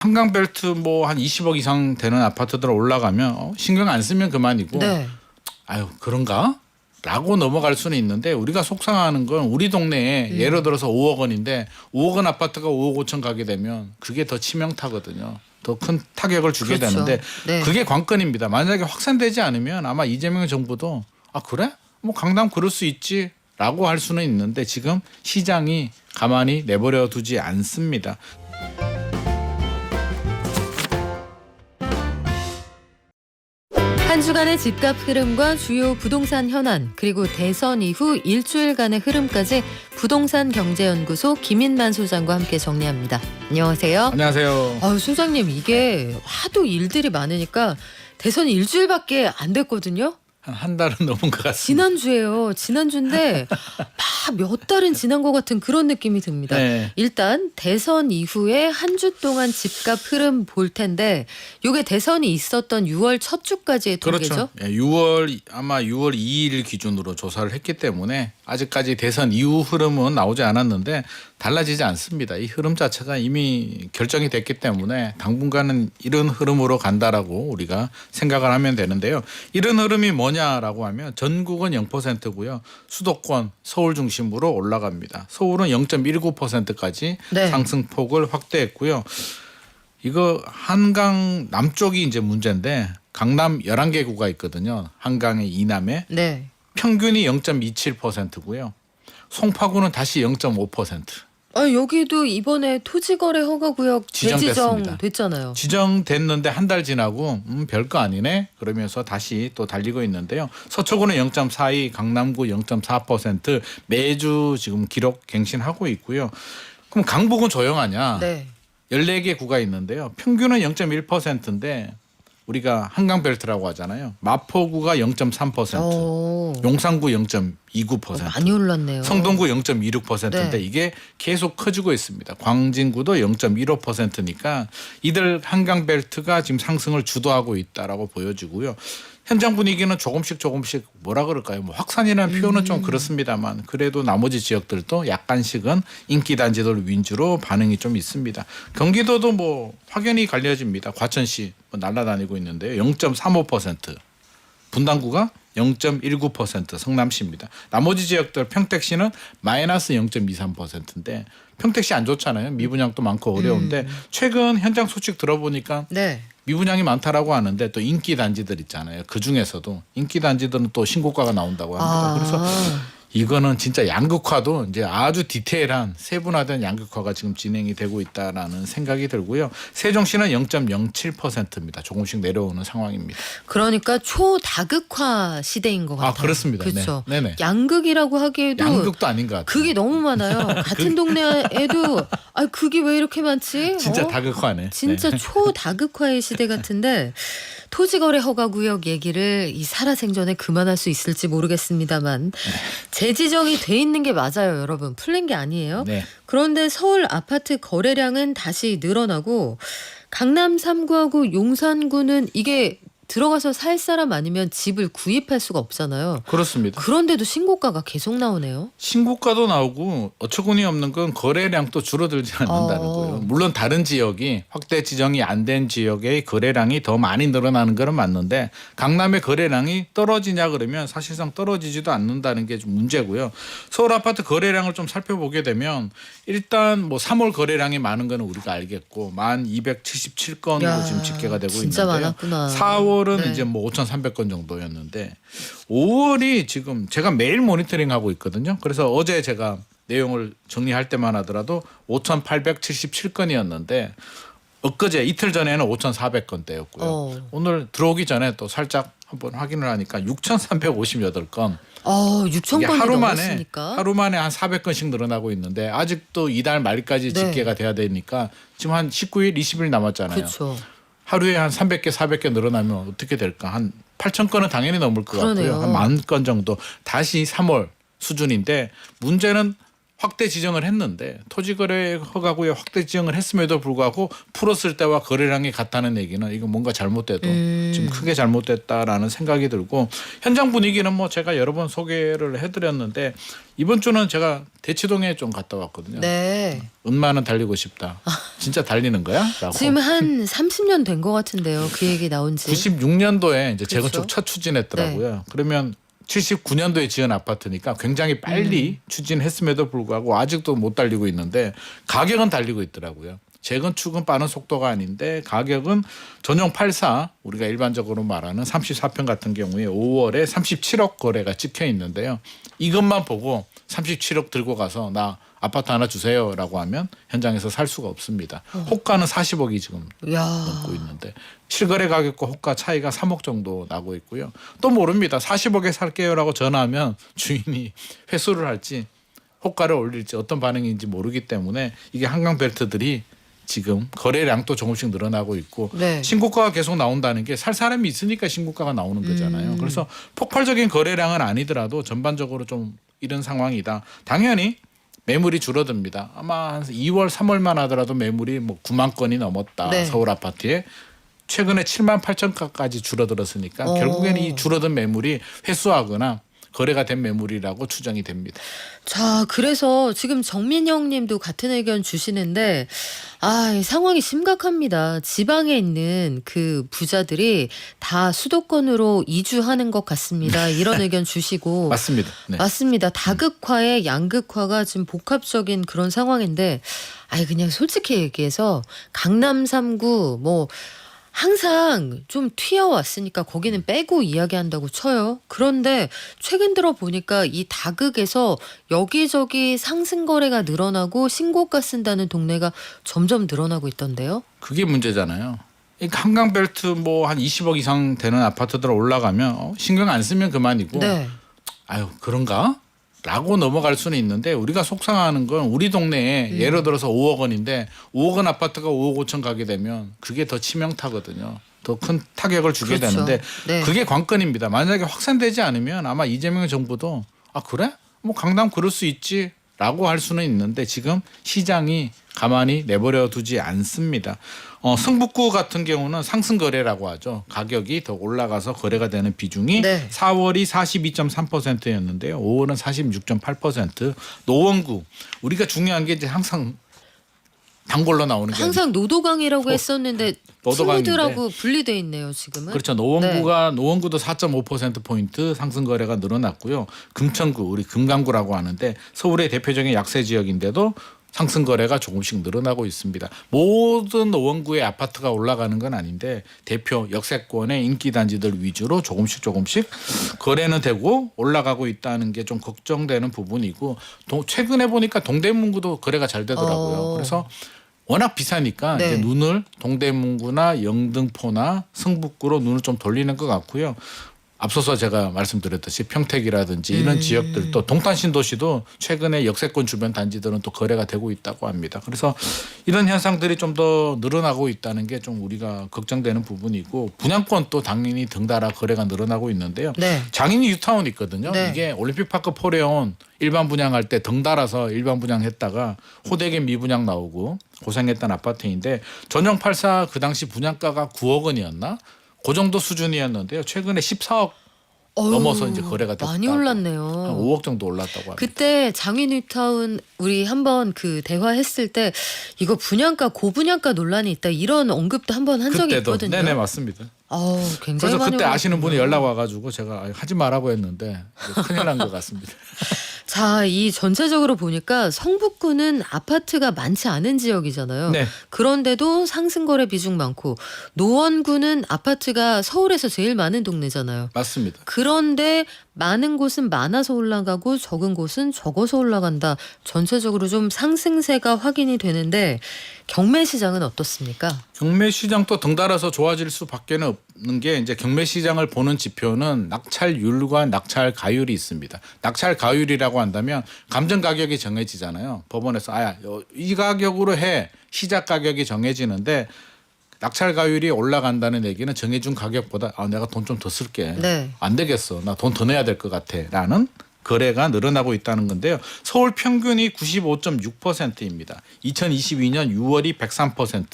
한강벨트 뭐 한 20억 이상 되는 아파트들 올라가면 신경 안 쓰면 그만이고 네. 아유 그런가? 라고 넘어갈 수는 있는데 우리가 속상하는 건 우리 동네에 예를 들어서 5억 원인데 5억 원 아파트가 5억 5천 가게 되면 그게 더 치명타거든요. 더 큰 타격을 주게 그렇죠. 되는데 네. 그게 관건입니다. 만약에 확산되지 않으면 아마 이재명 정부도 아 그래? 뭐 강남 그럴 수 있지 라고 할 수는 있는데 지금 시장이 가만히 내버려 두지 않습니다. 한 주간의 집값 흐름과 주요 부동산 현안 그리고 대선 이후 일주일간의 흐름까지 부동산 경제연구소 김인만 소장과 함께 정리합니다. 안녕하세요. 안녕하세요. 소장님 이게 하도 일들이 많으니까 대선 일주일밖에 안 됐거든요. 한 달은 넘은 것 같습니다. 지난주에요. 지난주인데 막 몇 달은 지난 것 같은 그런 느낌이 듭니다. 네. 일단 대선 이후에 한 주 동안 집값 흐름 볼 텐데 이게 대선이 있었던 6월 첫 주까지의 통계죠? 그렇죠. 아마 6월 2일 기준으로 조사를 했기 때문에 아직까지 대선 이후 흐름은 나오지 않았는데 달라지지 않습니다. 이 흐름 자체가 이미 결정이 됐기 때문에 당분간은 이런 흐름으로 간다라고 우리가 생각을 하면 되는데요. 이런 흐름이 뭐냐라고 하면 전국은 0%고요. 수도권 서울 중심으로 올라갑니다. 서울은 0.19%까지 네. 상승폭을 확대했고요. 이거 한강 남쪽이 이제 문제인데 강남 11개 구가 있거든요. 한강의 이남에 네. 평균이 0.27%고요. 송파구는 다시 0.5%. 여기도 이번에 토지거래 허가구역 지정됐습니다. 재지정 됐잖아요. 지정됐는데 한 달 지나고 별거 아니네 그러면서 다시 또 달리고 있는데요. 서초구는 0.42, 강남구 0.4% 매주 지금 기록 갱신하고 있고요. 그럼 강북은 조용하냐? 네. 14개 구가 있는데요. 평균은 0.1%인데 우리가 한강벨트라고 하잖아요. 마포구가 0.3%, 용산구 0.29%, 많이 올랐네요. 성동구 0.26%인데 네. 이게 계속 커지고 있습니다. 광진구도 0.15%니까 이들 한강벨트가 지금 상승을 주도하고 있다라고 보여지고요. 현장 분위기는 조금씩 뭐라 그럴까요? 뭐 확산이라는 표현은 좀 그렇습니다만 그래도 나머지 지역들도 약간씩은 인기 단지들 위주로 반응이 좀 있습니다. 경기도도 뭐 확연히 갈려집니다. 과천시 뭐 날아다니고 있는데요. 0.35%. 분당구가 0.19% 성남시입니다. 나머지 지역들 평택시는 마이너스 0.23%인데 평택시 안 좋잖아요. 미분양도 많고 어려운데 최근 현장 소식 들어보니까 네. 미분양이 많다라고 하는데 또 인기 단지들 있잖아요. 그 중에서도 인기 단지들은 또 신고가가 나온다고 합니다. 그래서 이거는 진짜 양극화도 이제 아주 디테일한 세분화된 양극화가 지금 진행이 되고 있다라는 생각이 들고요. 세종시는 0.07%입니다. 조금씩 내려오는 상황입니다. 그러니까 초다극화 시대인 것 같아요. 그렇습니다. 그렇죠. 네. 네네. 양극이라고 하기에도 양극도 아닌 것 같아요. 극이 너무 많아요. 같은 동네에도 극이 왜 이렇게 많지? 진짜 다극화네. 진짜 네. 초다극화의 시대 같은데 토지거래 허가구역 얘기를 이 살아생전에 그만할 수 있을지 모르겠습니다만 재지정이 돼 있는 게 맞아요, 여러분. 풀린 게 아니에요. 네. 그런데 서울 아파트 거래량은 다시 늘어나고 강남 3구하고 용산구는 이게 들어가서 살 사람 아니면 집을 구입할 수가 없잖아요. 그렇습니다. 그런데도 신고가가 계속 나오네요. 신고가도 나오고 어처구니 없는 건 거래량도 줄어들지 않는다는 거예요. 물론 다른 지역이 확대 지정이 안 된 지역의 거래량이 더 많이 늘어나는 건 맞는데 강남의 거래량이 떨어지냐 그러면 사실상 떨어지지도 않는다는 게 좀 문제고요. 서울 아파트 거래량을 좀 살펴보게 되면 일단 뭐 3월 거래량이 많은 거는 우리가 알겠고 1277건으로 지금 집계가 되고 진짜 있는데요. 많았구나. 4월은 네. 이제 뭐 5,300건 정도였는데 5월이 지금 제가 매일 모니터링하고 있거든요. 그래서 어제 제가 내용을 정리할 때만 하더라도 5,877건이었는데 엊그제 이틀 전에는 5,400건대였고요. 오늘 들어오기 전에 또 살짝 한번 확인을 하니까 6,358건. 6,000건이 넘었으니까. 하루 만에 한 400건씩 늘어나고 있는데 아직도 이달 말까지 네. 집계가 돼야 되니까 지금 한 19일, 20일 남았잖아요. 그렇죠. 하루에 한 300개, 400개 늘어나면 어떻게 될까? 한 8,000건은 당연히 넘을 것 그러네요. 같고요. 한 10,000건 정도 다시 3월 수준인데 문제는 확대 지정을 했는데 토지거래 허가구역 확대 지정을 했음에도 불구하고 풀었을 때와 거래량이 같다는 얘기는 이거 뭔가 잘못돼도 지금 크게 잘못됐다라는 생각이 들고 현장 분위기는 뭐 제가 여러 번 소개를 해드렸는데 이번 주는 제가 대치동에 좀 갔다 왔거든요. 네. 은마는 달리고 싶다. 진짜 달리는 거야? 라고. 지금 한 30년 된 것 같은데요. 그 얘기 나온 지. 96년도에 이제 재건축 그렇죠. 첫 추진했더라고요. 그러면 79년도에 지은 아파트니까 굉장히 빨리 추진했음에도 불구하고 아직도 못 달리고 있는데 가격은 달리고 있더라고요. 재건축은 빠른 속도가 아닌데 가격은 전용 84 우리가 일반적으로 말하는 34평 같은 경우에 5월에 37억 거래가 찍혀 있는데요. 이것만 보고 37억 들고 가서 나 아파트 하나 주세요라고 하면 현장에서 살 수가 없습니다. 호가는 40억이 지금 야. 넘고 있는데 실거래 가격과 호가 차이가 3억 정도 나고 있고요. 또 모릅니다. 40억에 살게요라고 전화하면 주인이 회수를 할지 호가를 올릴지 어떤 반응인지 모르기 때문에 이게 한강 벨트들이 지금 거래량도 조금씩 늘어나고 있고 네. 신고가가 계속 나온다는 게 살 사람이 있으니까 신고가가 나오는 거잖아요. 그래서 폭발적인 거래량은 아니더라도 전반적으로 좀 이런 상황이다. 당연히 매물이 줄어듭니다. 아마 한 2월, 3월만 하더라도 매물이 뭐 9만 건이 넘었다. 네. 서울 아파트에 최근에 7만 8천 건까지 줄어들었으니까 결국에는 이 줄어든 매물이 회수하거나 거래가 된 매물이라고 추정이 됩니다. 자, 그래서 지금 정민영 님도 같은 의견 주시는데 이 상황이 심각합니다. 지방에 있는 그 부자들이 다 수도권으로 이주하는 것 같습니다. 이런 의견 주시고 맞습니다. 네. 맞습니다. 다극화에 양극화가 지금 복합적인 그런 상황인데 그냥 솔직히 얘기해서 강남 3구 뭐 항상 좀 튀어왔으니까 거기는 빼고 이야기한다고 쳐요. 그런데 최근 들어 보니까 이 다극에서 여기저기 상승 거래가 늘어나고 신고가 쓴다는 동네가 점점 늘어나고 있던데요. 그게 문제잖아요. 이 한강벨트 뭐 한 20억 이상 되는 아파트들 올라가면 신경 안 쓰면 그만이고 네. 아유 그런가? 라고 넘어갈 수는 있는데 우리가 속상하는 건 우리 동네에 예를 들어서 5억 원인데 5억 원 아파트가 5억 5천 가게 되면 그게 더 치명타거든요. 더 큰 타격을 주게 그렇죠. 되는데 네. 그게 관건입니다. 만약에 확산되지 않으면 아마 이재명 정부도 그래? 뭐 강남 그럴 수 있지 라고 할 수는 있는데 지금 시장이 가만히 내버려 두지 않습니다. 성북구 같은 경우는 상승 거래라고 하죠. 가격이 더 올라가서 거래가 되는 비중이 네. 4월이 42.3%였는데요. 5월은 46.8%. 노원구 우리가 중요한 게 이제 항상 단골로 나오는 게 항상 노도강이라고 했었는데 노도강인데. 친구들하고 분리돼 있네요. 지금은. 그렇죠. 노원구도 4.5%포인트 상승 거래가 늘어났고요. 금천구 우리 금강구라고 하는데 서울의 대표적인 약세 지역인데도 상승 거래가 조금씩 늘어나고 있습니다. 모든 노원구의 아파트가 올라가는 건 아닌데 대표 역세권의 인기 단지들 위주로 조금씩 거래는 되고 올라가고 있다는 게 좀 걱정되는 부분이고 최근에 보니까 동대문구도 거래가 잘 되더라고요. 그래서 워낙 비싸니까 네. 이제 눈을 동대문구나 영등포나 성북구로 눈을 좀 돌리는 것 같고요. 앞서서 제가 말씀드렸듯이 평택이라든지 이런 지역들도 동탄신도시도 최근에 역세권 주변 단지들은 또 거래가 되고 있다고 합니다. 그래서 이런 현상들이 좀 더 늘어나고 있다는 게 좀 우리가 걱정되는 부분이고 분양권도 당연히 덩달아 거래가 늘어나고 있는데요. 네. 장인이 뉴타운 있거든요. 네. 이게 올림픽파크 포레온 일반 분양할 때 덩달아서 일반 분양했다가 호되게 미분양 나오고 고생했던 아파트인데 전용 84 그 당시 분양가가 9억 원이었나? 그 정도 수준이었는데요. 최근에 14억 넘어서 이제 거래가 됐다고. 많이 한 올랐네요. 5억 정도 올랐다고 합니다. 그때 장인뉴타운 우리 한번 그 대화했을 때 이거 분양가 고분양가 논란이 있다 이런 언급도 한번 한 적이 그때도 있거든요. 네네 맞습니다. 굉장히 그래서 많이 그때 아시는 분이 올랐군요. 연락 와가지고 제가 하지 말라고 했는데 큰일 난 것 같습니다. 자, 이 전체적으로 보니까 성북구는 아파트가 많지 않은 지역이잖아요. 네. 그런데도 상승거래 비중 많고 노원구는 아파트가 서울에서 제일 많은 동네잖아요. 맞습니다. 그런데 많은 곳은 많아서 올라가고 적은 곳은 적어서 올라간다. 전체적으로 좀 상승세가 확인이 되는데 경매 시장은 어떻습니까? 경매 시장도 덩달아서 좋아질 수밖에 없는 게 이제 경매 시장을 보는 지표는 낙찰률과 낙찰 가율이 있습니다. 낙찰 가율이라고 한다면 감정 가격이 정해지잖아요. 법원에서 이 가격으로 해 시작 가격이 정해지는데 낙찰 가율이 올라간다는 얘기는 정해준 가격보다 내가 돈 좀 더 쓸게. 네. 안 되겠어. 나 돈 더 내야 될 것 같아. 라는 거래가 늘어나고 있다는 건데요. 서울 평균이 95.6%입니다. 2022년 6월이 103%,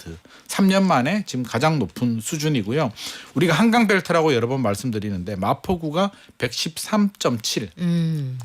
3년 만에 지금 가장 높은 수준이고요. 우리가 한강벨트라고 여러 번 말씀드리는데 마포구가 113.7.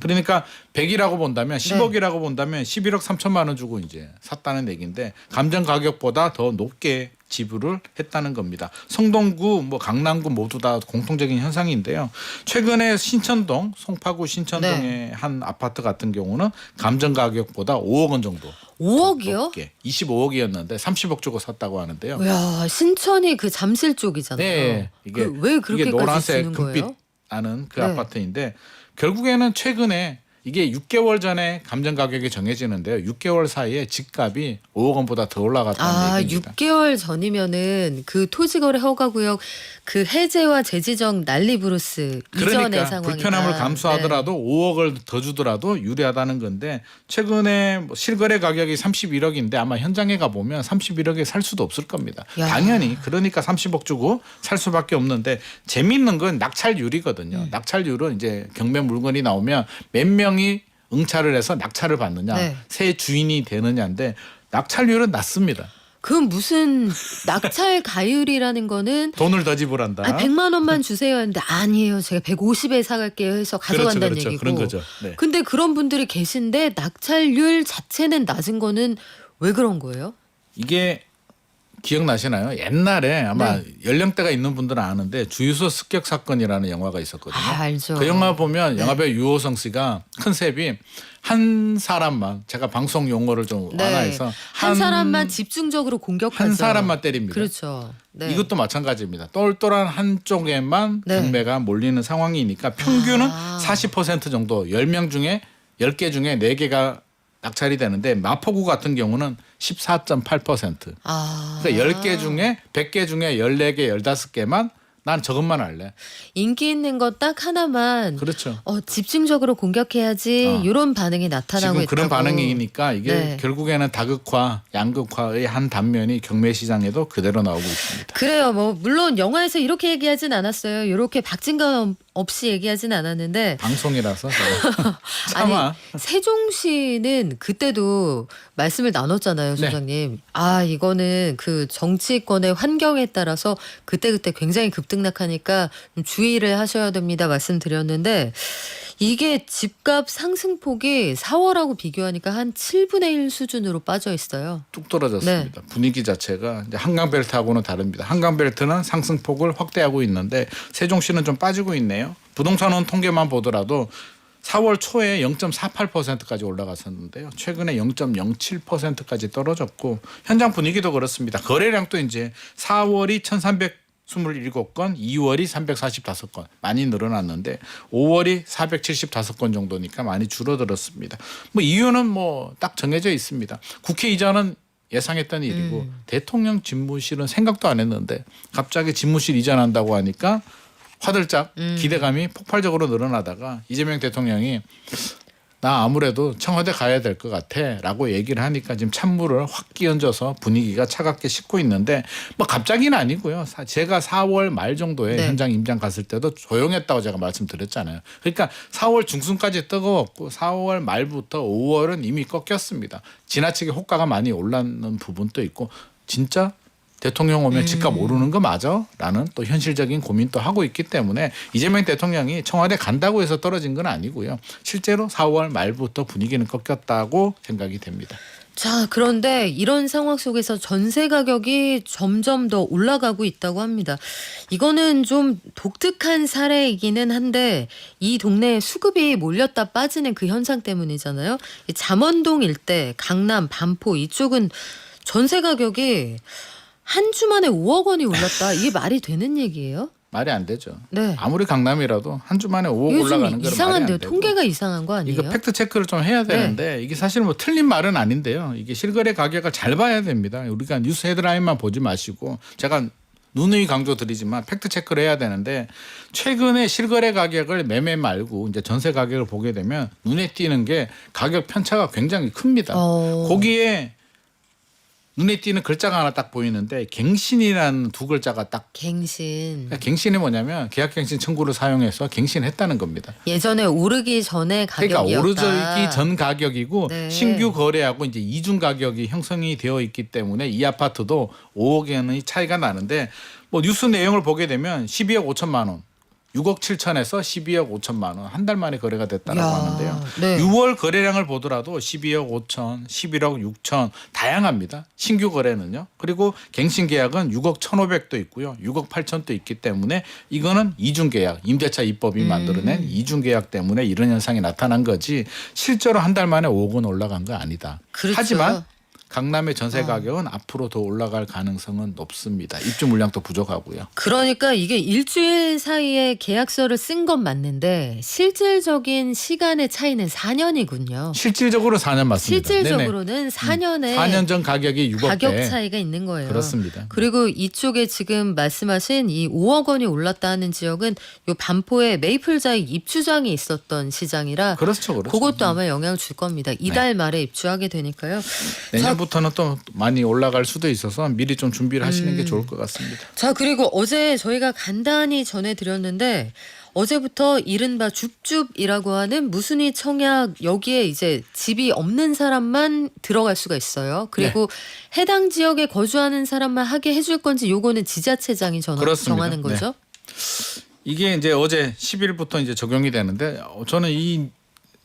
그러니까 100이라고 본다면 10억이라고 본다면 11억 3천만 원 주고 이제 샀다는 얘기인데 감정 가격보다 더 높게 지불을 했다는 겁니다. 성동구, 뭐 강남구 모두 다 공통적인 현상인데요. 최근에 신천동, 송파구 신천동의 한 아파트 같은 경우는 감정 가격보다 5억 원 정도. 5억이요? 높게 25억이었는데 30억 주고 샀다고 하는데요. 야, 신천이 그 잠실 쪽이잖아요. 네, 이게 왜 이게 그렇게까지 노란색 주는 금빛 거예요? 나는 그 네. 아파트인데 결국에는 최근에 이게 6개월 전에 감정 가격이 정해지는데요. 6개월 사이에 집값이 5억 원보다 더 올라갔다는 얘기입니다. 6개월 전이면은 그 토지거래 허가구역 그 해제와 재지정 난리 부르스 이전의 그러니까 상황이다. 불편함을 감수하더라도 5억을 더 주더라도 유리하다는 건데 최근에 뭐 실거래 가격이 31억인데 아마 현장에 가보면 31억에 살 수도 없을 겁니다. 야. 당연히 그러니까 30억 주고 살 수밖에 없는데 재미있는 건 낙찰률이거든요. 낙찰률은 이제 경매 물건이 나오면 몇 명이 응찰을 해서 낙찰을 받느냐 네. 새 주인이 되느냐인데 낙찰률은 낮습니다. 그럼 무슨 낙찰 가율이라는 거는 돈을 더 지불한다. 100만 원만 주세요 했는데 아니에요. 제가 150에 사갈게요 해서 가져간다는 그렇죠. 얘기고. 그런 거죠. 네. 근데 그런 분들이 계신데 낙찰률 자체는 낮은 거는 왜 그런 거예요? 이게 기억나시나요? 옛날에 아마 네. 연령대가 있는 분들은 아는데 주유소 습격 사건이라는 영화가 있었거든요. 알죠. 그 영화 보면 네. 영화배우 유호성 씨가 컨셉이 한 사람만 제가 방송 용어를 좀 네. 완화해서 한 사람만 집중적으로 공격하죠. 한 사람만 때립니다. 그렇죠. 네. 이것도 마찬가지입니다. 똘똘한 한쪽에만 네. 경매가 몰리는 상황이니까 평균은 아. 40% 정도 10명 중에 10개 중에 4개가 낙찰이 되는데 마포구 같은 경우는 14.8%. 아. 그러니까 10개 중에 100개 중에 14개, 15개만 난 저것만 할래. 인기 있는 거 딱 하나만 그렇죠. 집중적으로 공격해야지 이런 반응이 나타나고 지금 있다고. 그런 반응이니까 이게 네. 결국에는 다극화, 양극화의 한 단면이 경매 시장에도 그대로 나오고 있습니다. 그래요. 뭐 물론 영화에서 이렇게 얘기하진 않았어요. 이렇게 박진감 없이 얘기하진 않았는데 방송이라서 제가 차마 아니 세종시는 그때도 말씀을 나눴잖아요, 네. 소장님. 아 이거는 그 정치권의 환경에 따라서 그때그때 굉장히 급등락하니까 좀 주의를 하셔야 됩니다 말씀드렸는데 이게 집값 상승폭이 4월하고 비교하니까 한 7분의 1 수준으로 빠져 있어요. 뚝 떨어졌습니다. 분위기 자체가 이제 한강벨트하고는 다릅니다. 한강벨트는 상승폭을 확대하고 있는데 세종시는 좀 빠지고 있네요. 부동산원 통계만 보더라도 4월 초에 0.48%까지 올라갔었는데요. 최근에 0.07%까지 떨어졌고 현장 분위기도 그렇습니다. 거래량도 이제 4월이 1,327건, 2월이 345건 많이 늘어났는데 5월이 475건 정도니까 많이 줄어들었습니다. 뭐 이유는 뭐 딱 정해져 있습니다. 국회 이전은 예상했던 일이고 대통령 집무실은 생각도 안 했는데 갑자기 집무실 이전한다고 하니까 화들짝 기대감이 폭발적으로 늘어나다가 이재명 대통령이 나 아무래도 청와대 가야 될 것 같아 라고 얘기를 하니까 지금 찬물을 확 끼얹어서 분위기가 차갑게 식고 있는데 뭐 갑자기는 아니고요. 제가 4월 말 정도에 네. 현장 임장 갔을 때도 조용했다고 제가 말씀드렸잖아요. 그러니까 4월 중순까지 뜨거웠고 4월 말부터 5월은 이미 꺾였습니다. 지나치게 호가가 많이 올랐는 부분도 있고 진짜 대통령 오면 집값 오르는 거 맞아? 라는 또 현실적인 고민도 하고 있기 때문에 이재명 대통령이 청와대 간다고 해서 떨어진 건 아니고요. 실제로 4월 말부터 분위기는 꺾였다고 생각이 됩니다. 자, 그런데 이런 상황 속에서 전세 가격이 점점 더 올라가고 있다고 합니다. 이거는 좀 독특한 사례이기는 한데 이 동네에 수급이 몰렸다 빠지는 그 현상 때문이잖아요. 이 잠원동 일대, 강남, 반포 이쪽은 전세 가격이 한 주 만에 5억 원이 올랐다. 이게 말이 되는 얘기예요? 말이 안 되죠. 네. 아무리 강남이라도 한 주 만에 5억 이거 올라가는 좀 건 말이 이상한데요. 안 되고. 통계가 이상한 거 아니에요? 이거 팩트 체크를 좀 해야 되는데 이게 사실 뭐 틀린 말은 아닌데요. 이게 실거래 가격을 잘 봐야 됩니다. 우리가 뉴스 헤드라인만 보지 마시고 제가 누누이 강조드리지만 팩트 체크를 해야 되는데 최근에 실거래 가격을 매매 말고 이제 전세 가격을 보게 되면 눈에 띄는 게 가격 편차가 굉장히 큽니다. 거기에 눈에 띄는 글자가 하나 딱 보이는데 갱신이라는 두 글자가 딱 갱신. 갱신이 뭐냐면 계약갱신 청구를 사용해서 갱신했다는 겁니다. 예전에 오르기 전에 그러니까 가격이었다. 오르기 전 가격이고 네. 신규 거래하고 이제 이중 가격이 형성이 되어 있기 때문에 이 아파트도 5억 원의 차이가 나는데 뭐 뉴스 내용을 보게 되면 12억 5천만 원, 6억 7천에서 12억 5천만 원 한 달 만에 거래가 됐다라고 야, 하는데요. 네. 6월 거래량을 보더라도 12억 5천, 11억 6천 다양합니다. 신규 거래는요. 그리고 갱신 계약은 6억 1,500도 있고요. 6억 8천도 있기 때문에 이거는 이중 계약, 임대차 입법이 만들어낸 이중 계약 때문에 이런 현상이 나타난 거지 실제로 한 달 만에 5억 원 올라간 거 아니다. 그렇죠. 하지만 강남의 전세 가격은 앞으로 더 올라갈 가능성은 높습니다. 입주 물량도 부족하고요. 그러니까 이게 일주일 사이에 계약서를 쓴 건 맞는데 실질적인 시간의 차이는 4년이군요. 실질적으로 4년 맞습니다. 실질적으로는 4년에 4년 전 가격이 6억대. 가격 차이가 있는 거예요. 그렇습니다. 그리고 이쪽에 지금 말씀하신 이 5억 원이 올랐다 하는 지역은 요 반포에 메이플자이 입주장이 있었던 시장이라 그렇죠, 그렇죠. 그것도 아마 영향을 줄 겁니다. 이달 말에 입주하게 되니까요. 내년부터는 또 많이 올라갈 수도 있어서 미리 좀 준비를 하시는 게 좋을 것 같습니다. 자, 그리고 어제 저희가 간단히 전해드렸는데 어제부터 이른바 줍줍이라고 하는 무순위 청약 여기에 이제 집이 없는 사람만 들어갈 수가 있어요. 그리고 해당 지역에 거주하는 사람만 하게 해줄 건지 요거는 지자체장이 그렇습니다. 정하는 거죠. 이게 이제 어제 10일부터 이제 적용이 되는데 저는 이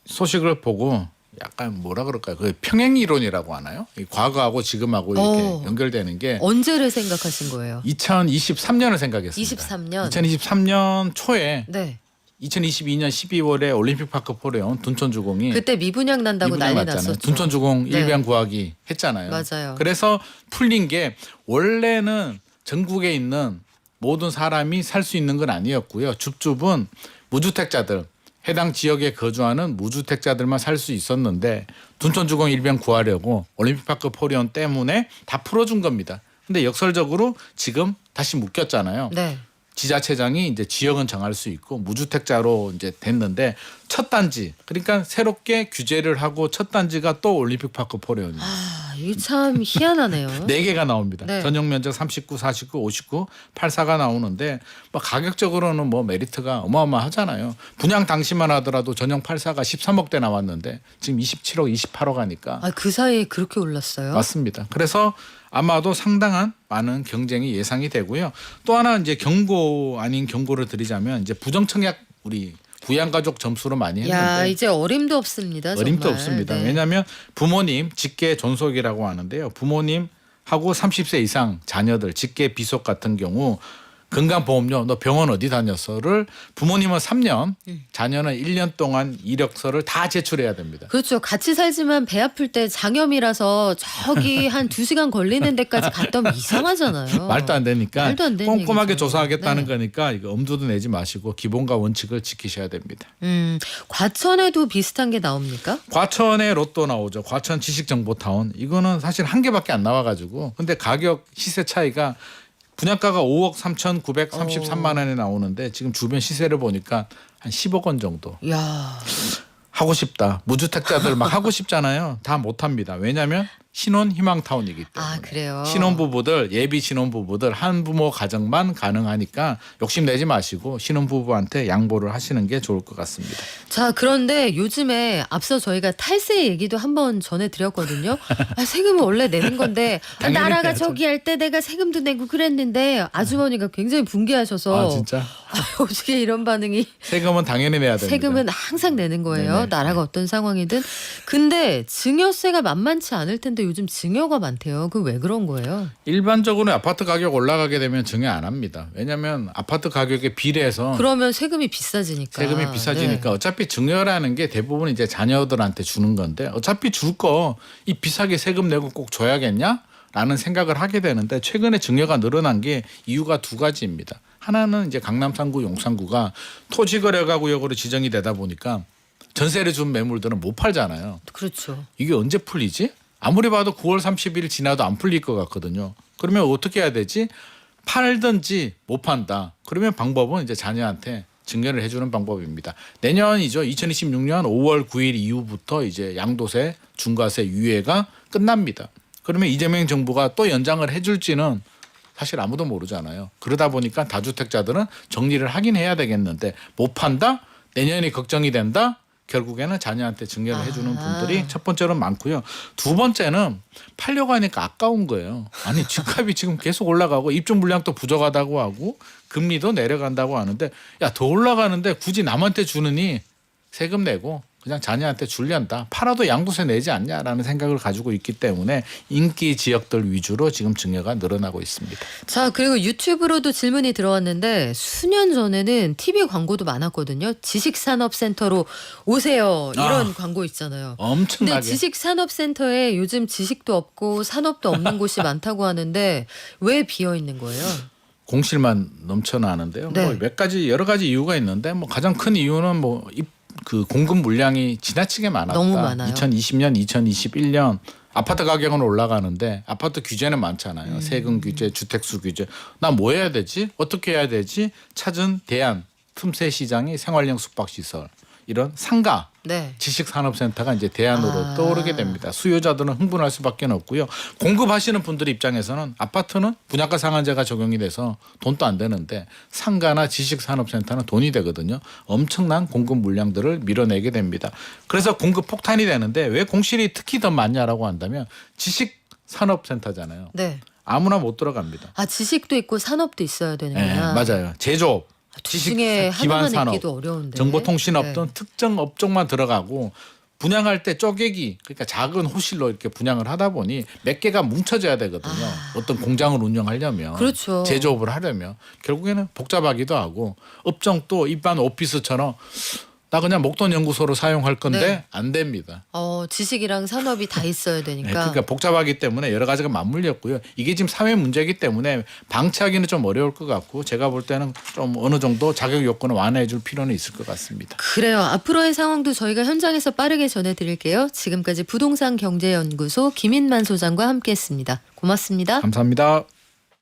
소식을 보고 약간 뭐라 그럴까요? 그 평행 이론이라고 하나요? 이 과거하고 지금하고 이렇게 연결되는 게 언제를 생각하신 거예요? 2023년을 생각했습니다. 23년. 2023년 초에 네. 2022년 12월에 올림픽파크 포레온 둔촌주공이 그때 미분양 난다고 미분양 난리 났잖아요. 났었죠. 둔촌주공 네. 일변 구하기 했잖아요. 맞아요. 그래서 풀린 게 원래는 전국에 있는 모든 사람이 살 수 있는 건 아니었고요. 줍줍은 무주택자들 해당 지역에 거주하는 무주택자들만 살 수 있었는데 둔촌주공 일변 구하려고 올림픽파크 포레온 때문에 다 풀어준 겁니다. 근데 역설적으로 지금 다시 묶였잖아요. 네. 지자체장이 이제 지역은 정할 수 있고 무주택자로 이제 됐는데 첫 단지 그러니까 새롭게 규제를 하고 첫 단지가 또 올림픽파크 포레온입니다. 아, 이게 참 희한하네요. 네 개가 나옵니다. 네. 전용 면적 39, 49, 59, 84가 나오는데 뭐 가격적으로는 뭐 메리트가 어마어마하잖아요. 분양 당시만 하더라도 전용 84가 13억대 나왔는데 지금 27억, 28억 하니까 아, 그 사이에 그렇게 올랐어요? 맞습니다. 그래서 아마도 상당한 많은 경쟁이 예상이 되고요. 또 하나 이제 경고 아닌 경고를 드리자면 이제 부정청약 우리 부양가족 점수로 많이 했는데 야, 이제 어림도 없습니다. 어림도 정말. 없습니다. 네. 왜냐하면 부모님 직계 존속이라고 하는데요. 부모님하고 30세 이상 자녀들 직계 비속 같은 경우 건강보험료 너 병원 어디 다녔어를 부모님은 3년 자녀는 1년 동안 이력서를 다 제출해야 됩니다. 그렇죠. 같이 살지만 배 아플 때 장염이라서 저기 한 2시간 걸리는 데까지 갔다 오면 이상하잖아요. 말도 안 되니까 말도 안 되는 꼼꼼하게 얘기죠. 조사하겠다는 네. 거니까 이거 엄두도 내지 마시고 기본과 원칙을 지키셔야 됩니다. 과천에도 비슷한 게 나옵니까? 과천에 로또 나오죠. 과천 지식정보타운. 이거는 사실 한 개밖에 안 나와가지고 근데 가격 시세 차이가 분양가가 5억 3,933만 원에 나오는데 지금 주변 시세를 보니까 한 10억 원 정도. 야, 하고 싶다. 무주택자들 막 하고 싶잖아요. 다 못합니다. 왜냐하면 신혼 희망타운이기 때문에. 아, 그래요. 신혼부부들 예비 신혼부부들 한부모 가정만 가능하니까 욕심내지 마시고 신혼부부한테 양보를 하시는 게 좋을 것 같습니다. 자, 그런데 요즘에 앞서 저희가 탈세 얘기도 한번 전해드렸거든요. 아, 세금은 원래 내는 건데 당연히 나라가 내야죠. 저기 할 때 내가 세금도 내고 그랬는데 아주머니가 굉장히 분개하셔서 아 진짜? 어떻게 이런 반응이 세금은 당연히 내야 됩니다. 세금은 항상 내는 거예요. 네네. 나라가 어떤 상황이든. 근데 증여세가 만만치 않을 텐데 요즘 증여가 많대요. 그 왜 그런 거예요? 일반적으로 아파트 가격 올라가게 되면 증여 안 합니다. 왜냐하면 아파트 가격에 비례해서 그러면 세금이 비싸지니까. 세금이 비싸지니까 어차피 증여라는 게 대부분 이제 자녀들한테 주는 건데 어차피 줄 거 이 비싸게 세금 내고 꼭 줘야겠냐? 라는 생각을 하게 되는데 최근에 증여가 늘어난 게 이유가 두 가지입니다. 하나는 이제 강남 3구 용산구가 토지거래가구역으로 지정이 되다 보니까 전세를 준 매물들은 못 팔잖아요. 그렇죠. 이게 언제 풀리지? 아무리 봐도 9월 30일 지나도 안 풀릴 것 같거든요. 그러면 어떻게 해야 되지? 팔든지 못 판다. 그러면 방법은 이제 자녀한테 증여를 해주는 방법입니다. 내년이죠. 2026년 5월 9일 이후부터 이제 양도세, 중과세 유예가 끝납니다. 그러면 이재명 정부가 또 연장을 해줄지는 사실 아무도 모르잖아요. 그러다 보니까 다주택자들은 정리를 하긴 해야 되겠는데 못 판다? 내년이 걱정이 된다? 결국에는 자녀한테 증여를 해주는 분들이 첫 번째로는 많고요. 두 번째는 팔려고 하니까 아까운 거예요. 아니 집값이 지금 계속 올라가고 입주 물량도 부족하다고 하고 금리도 내려간다고 하는데 야 더 올라가는데 굳이 남한테 주느니 세금 내고 그냥 자녀한테 줄련다. 팔아도 양도세 내지 않냐라는 생각을 가지고 있기 때문에 인기 지역들 위주로 지금 증여가 늘어나고 있습니다. 자, 그리고 유튜브로도 질문이 들어왔는데 수년 전에는 TV 광고도 많았거든요. 지식산업센터로 오세요. 이런 광고 있잖아요. 엄청나게. 근데 지식산업센터에 요즘 지식도 없고 산업도 없는 곳이 많다고 하는데 왜 비어 있는 거예요? 공실만 넘쳐나는데요. 네. 뭐 몇 가지 여러 가지 이유가 있는데 뭐 가장 큰 이유는 그 공급 물량이 지나치게 많았다. 너무 많아요. 2020년, 2021년 아파트 가격은 올라가는데 아파트 규제는 많잖아요. 세금 규제, 주택수 규제. 나 뭐 해야 되지? 어떻게 해야 되지? 찾은 대안, 틈새 시장이 생활형 숙박시설. 이런 상가 네. 지식산업센터가 이제 대안으로 떠오르게 됩니다. 수요자들은 흥분할 수밖에 없고요. 공급하시는 분들 입장에서는 아파트는 분양가 상한제가 적용이 돼서 돈도 안 되는데 상가나 지식산업센터는 돈이 되거든요. 엄청난 공급 물량들을 밀어내게 됩니다. 그래서 공급 폭탄이 되는데 왜 공실이 특히 더 많냐라고 한다면 지식산업센터잖아요. 네. 아무나 못 들어갑니다. 아, 지식도 있고 산업도 있어야 네, 되는구나. 맞아요. 제조업. 둘 중에 기반 하나만 산업, 있기도 어려운데. 정보통신업 등 네. 특정 업종만 들어가고 분양할 때 쪼개기 그러니까 작은 호실로 이렇게 분양을 하다 보니 몇 개가 뭉쳐져야 되거든요. 어떤 공장을 운영하려면 그렇죠. 제조업을 하려면 결국에는 복잡하기도 하고 업종 또 일반 오피스처럼 나 그냥 목돈 연구소로 사용할 건데 네. 안 됩니다. 지식이랑 산업이 다 있어야 되니까. 네, 그러니까 복잡하기 때문에 여러 가지가 맞물렸고요. 이게 지금 사회 문제이기 때문에 방치하기는 좀 어려울 것 같고 제가 볼 때는 좀 어느 정도 자격 요건을 완화해 줄 필요는 있을 것 같습니다. 그래요. 앞으로의 상황도 저희가 현장에서 빠르게 전해드릴게요. 지금까지 부동산 경제연구소 김인만 소장과 함께했습니다. 고맙습니다. 감사합니다.